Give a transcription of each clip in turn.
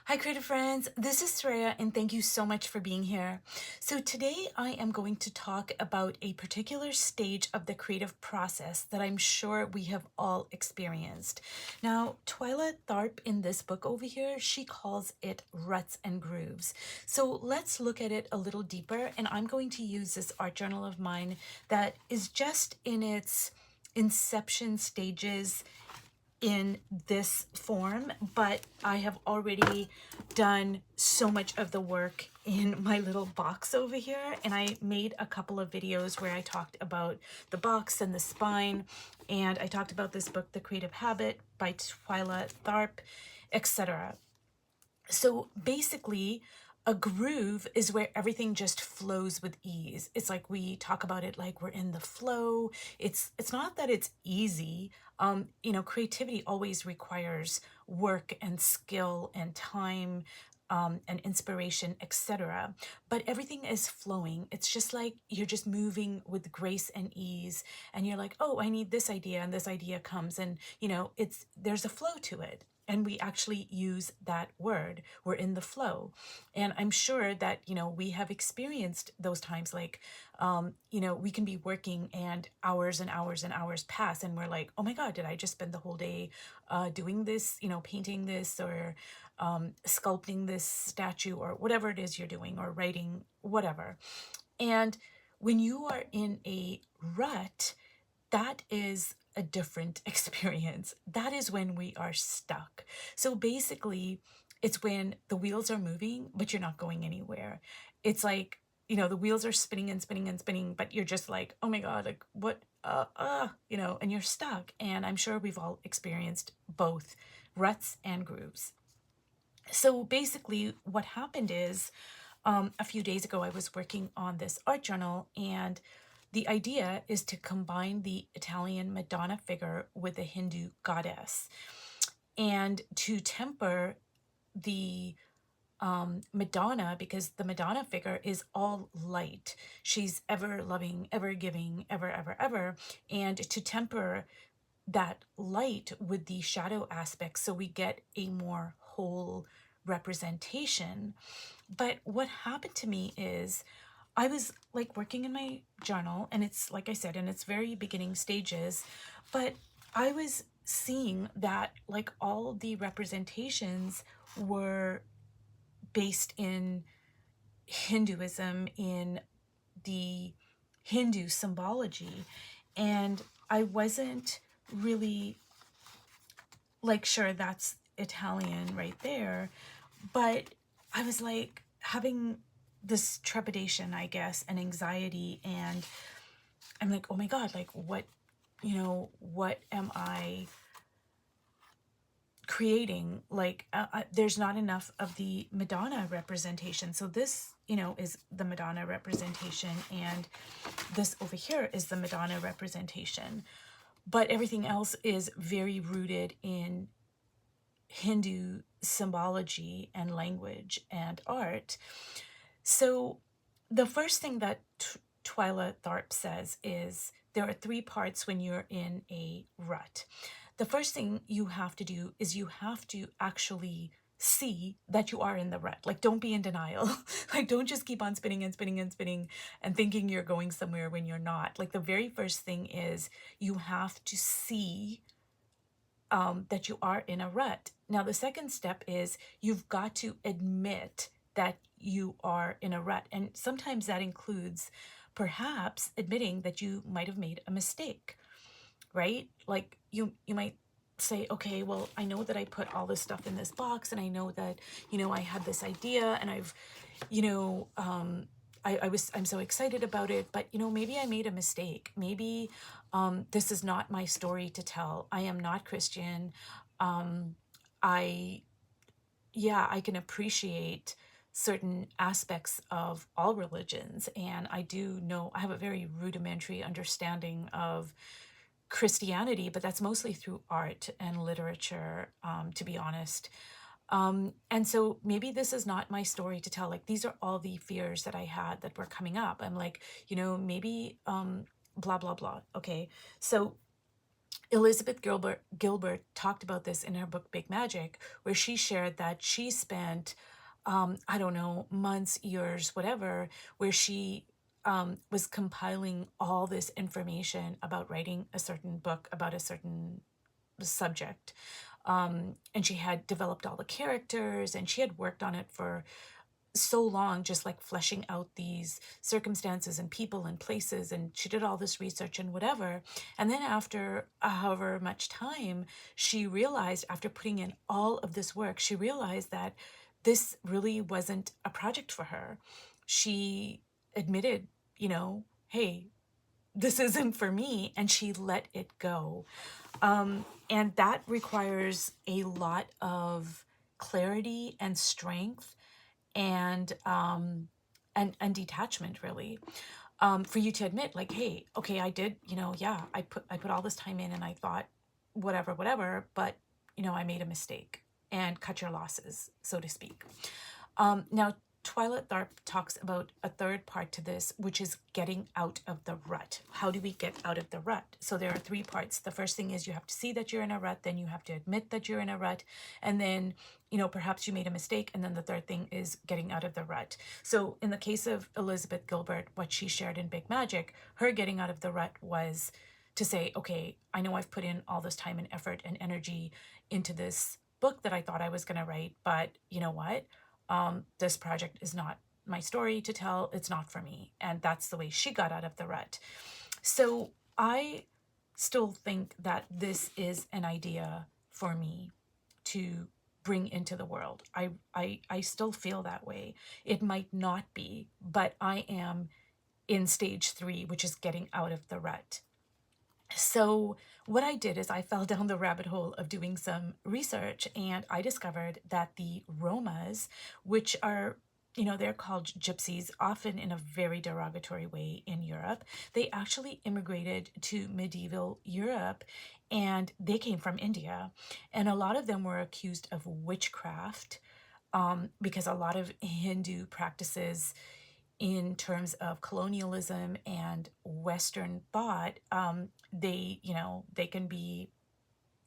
Hi, creative friends. This is Sreya, and thank you so much for being here. So, today I am going to talk about a particular stage of the creative process that I'm sure we have all experienced. Now, Twyla Tharp in this book over here, she calls it ruts and grooves. So, let's look at it a little deeper, and I'm going to use this art journal of mine that is just in its inception stages in this form, but I have already done so much of the work in my little box over here, and I made a couple of videos where I talked about the box and the spine, and I talked about this book, The Creative Habit by Twyla Tharp, etc. So basically, a groove is where everything just flows with ease. It's like we talk about it like we're in the flow. It's not that it's easy. Creativity always requires work and skill and time, and inspiration, etc. But everything is flowing. It's just like you're just moving with grace and ease, and you're like, oh, I need this idea, and this idea comes, and there's a flow to it. And we actually use that word. We're in the flow. And I'm sure that, we have experienced those times like, we can be working and hours and hours and hours pass. And we're like, oh my God, did I just spend the whole day doing this, painting this or sculpting this statue or whatever it is you're doing or writing, whatever. And when you are in a rut, that is a different experience. That is when we are stuck. So basically, it's when the wheels are moving, but you're not going anywhere. It's like, the wheels are spinning and spinning and spinning, but you're just like, oh my God, like what, and you're stuck. And I'm sure we've all experienced both ruts and grooves. So basically, what happened is a few days ago, I was working on this art journal, and the idea is to combine the Italian Madonna figure with the Hindu goddess and to temper the Madonna, because the Madonna figure is all light. She's ever loving, ever giving, ever, ever, ever. And to temper that light with the shadow aspects so we get a more whole representation. But what happened to me is I was like working in my journal, and it's like I said, in its very beginning stages, but I was seeing that like all the representations were based in Hinduism, in the Hindu symbology, and I wasn't really like sure that's Italian right there, but I was like having this trepidation, I guess, and anxiety, and I'm like, oh my God, like what am I creating? Like, there's not enough of the Madonna representation. So this, is the Madonna representation, and this over here is the Madonna representation. But everything else is very rooted in Hindu symbology and language and art. So the first thing that Twyla Tharp says is there are three parts when you're in a rut. The first thing you have to do is you have to actually see that you are in the rut. Like, don't be in denial. Like, don't just keep on spinning and spinning and spinning and thinking you're going somewhere when you're not. Like, the very first thing is you have to see that you are in a rut. Now, the second step is you've got to admit that you are in a rut. And sometimes that includes perhaps admitting that you might have made a mistake, right? Like you might say, okay, well, I know that I put all this stuff in this box, and I know that, I had this idea, and I've, I'm so excited about it, but maybe I made a mistake. Maybe this is not my story to tell. I am not Christian. I I can appreciate certain aspects of all religions, and I do know I have a very rudimentary understanding of Christianity, but that's mostly through art and literature, to be honest. And so maybe this is not my story to tell. Like, these are all the fears that I had that were coming up. I'm like, maybe blah, blah, blah. Okay. So Elizabeth Gilbert talked about this in her book Big Magic, where she shared that she spent, I don't know, months, years, whatever, where she was compiling all this information about writing a certain book about a certain subject. And she had developed all the characters and she had worked on it for so long, just like fleshing out these circumstances and people and places, and she did all this research and whatever. And then after however much time, she realized, after putting in all of this work, she realized that this really wasn't a project for her. She admitted, hey, this isn't for me, and she let it go. And that requires a lot of clarity and strength and and detachment, really, for you to admit, like, hey, okay, I did, yeah, I put all this time in and I thought whatever, but I made a mistake, and cut your losses, so to speak. Now, Twyla Tharp talks about a third part to this, which is getting out of the rut. How do we get out of the rut? So there are three parts. The first thing is you have to see that you're in a rut, then you have to admit that you're in a rut, and then, perhaps you made a mistake, and then the third thing is getting out of the rut. So in the case of Elizabeth Gilbert, what she shared in Big Magic, her getting out of the rut was to say, okay, I know I've put in all this time and effort and energy into this book that I thought I was going to write, but you know what? This project is not my story to tell. It's not for me. And that's the way she got out of the rut. So I still think that this is an idea for me to bring into the world. I still feel that way. It might not be, but I am in stage 3, which is getting out of the rut. So what I did is I fell down the rabbit hole of doing some research, and I discovered that the Romas, which are, they're called gypsies, often in a very derogatory way in Europe, they actually immigrated to medieval Europe, and they came from India. And a lot of them were accused of witchcraft, because a lot of Hindu practices in terms of colonialism and Western thought, they can be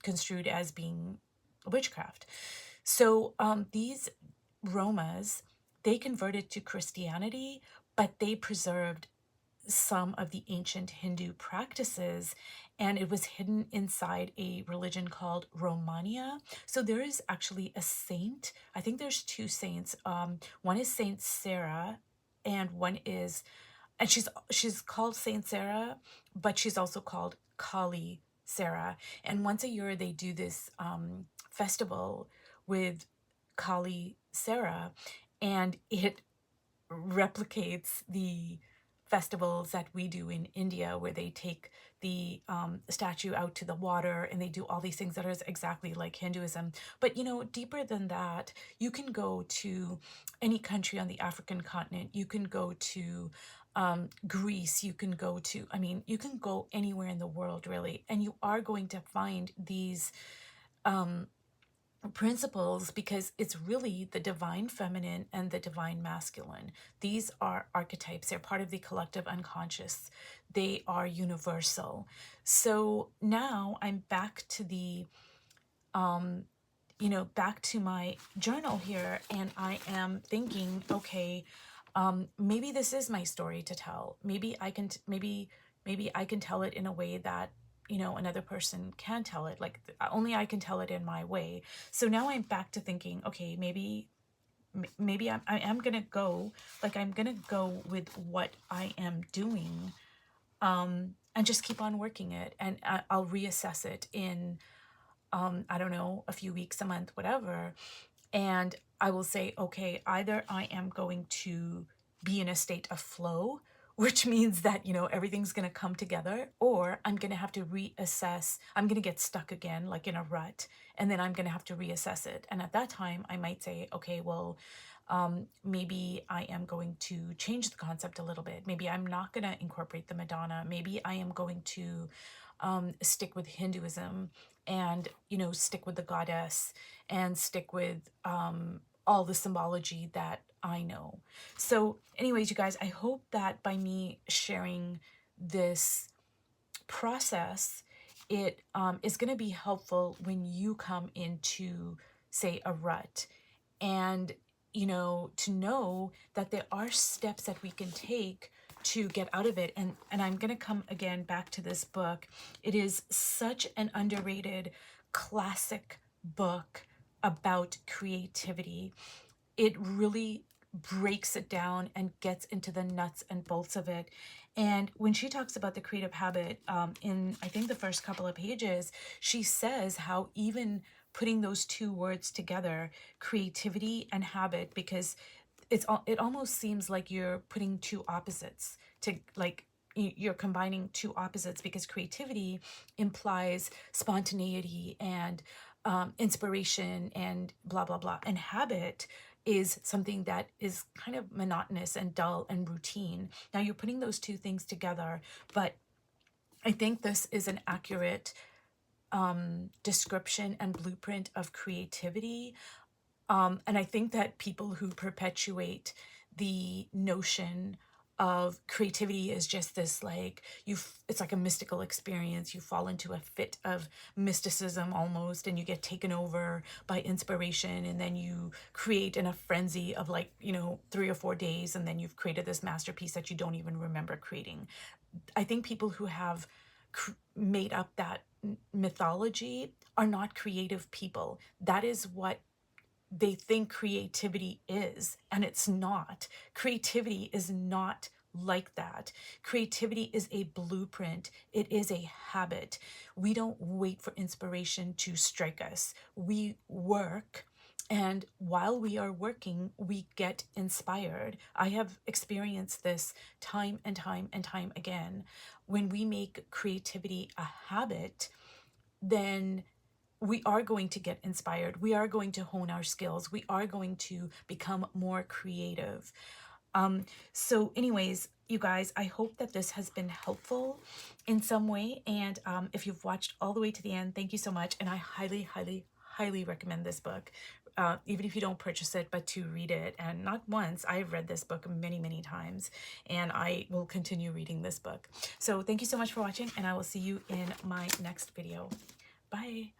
construed as being witchcraft. So these Romas, they converted to Christianity, but they preserved some of the ancient Hindu practices, and it was hidden inside a religion called Romania. So there is actually a saint. I think there's two saints. One is Saint Sarah, and one is, and she's called Saint Sarah, but she's also called Kali Sarah. And once a year they do this festival with Kali Sarah, and it replicates the festivals that we do in India, where they take the statue out to the water and they do all these things that are exactly like Hinduism. But deeper than that, you can go to any country on the African continent. You can go to Greece. You can go to, I mean, you can go anywhere in the world, really, and you are going to find these principles, because it's really the divine feminine and the divine masculine. These are archetypes. They're part of the collective unconscious. They are universal. So now I'm back to the back to my journal here, and I am thinking, okay, maybe this is my story to tell. Maybe I can maybe I can tell it in a way that another person can tell it, like only I can tell it in my way. So now I'm back to thinking, okay, maybe I am gonna go, like, I'm gonna go with what I am doing, and just keep on working it, and I'll reassess it in I don't know, a few weeks, a month, whatever. And I will say, okay, either I am going to be in a state of flow, which means that, everything's going to come together, or I'm going to have to reassess. I'm going to get stuck again, like in a rut, and then I'm going to have to reassess it. And at that time, I might say, okay, well, maybe I am going to change the concept a little bit. Maybe I'm not going to incorporate the Madonna. Maybe I am going to stick with Hinduism, and stick with the goddess, and stick with all the symbology that I know. So anyways, you guys, I hope that by me sharing this process, it is going to be helpful when you come into, say, a rut. And, to know that there are steps that we can take to get out of it. And I'm going to come again back to this book. It is such an underrated classic book about creativity. It really breaks it down and gets into the nuts and bolts of it. And when she talks about the creative habit, in I think the first couple of pages, she says how even putting those two words together, creativity and habit, because it almost seems like you're putting two opposites to, like, you're combining two opposites, because creativity implies spontaneity and inspiration and blah blah blah, and habit is something that is kind of monotonous and dull and routine. Now you're putting those two things together, but I think this is an accurate description and blueprint of creativity. And I think that people who perpetuate the notion of creativity is just this, like, it's like a mystical experience. You fall into a fit of mysticism almost, and you get taken over by inspiration, and then you create in a frenzy of, like, 3 or 4 days, and then you've created this masterpiece that you don't even remember creating. I think people who have made up that mythology are not creative people. That is what they think creativity is, and it's not. Creativity is not like that. Creativity is a blueprint. It is a habit. We don't wait for inspiration to strike us. We work, and while we are working, we get inspired. I have experienced this time and time and time again. When we make creativity a habit, then we are going to get inspired. We are going to hone our skills. We are going to become more creative. So anyways, you guys, I hope that this has been helpful in some way. And if you've watched all the way to the end, thank you so much. And I highly, highly, highly recommend this book. Even if you don't purchase it, but to read it. And not once, I've read this book many, many times, and I will continue reading this book. So thank you so much for watching, and I will see you in my next video. Bye.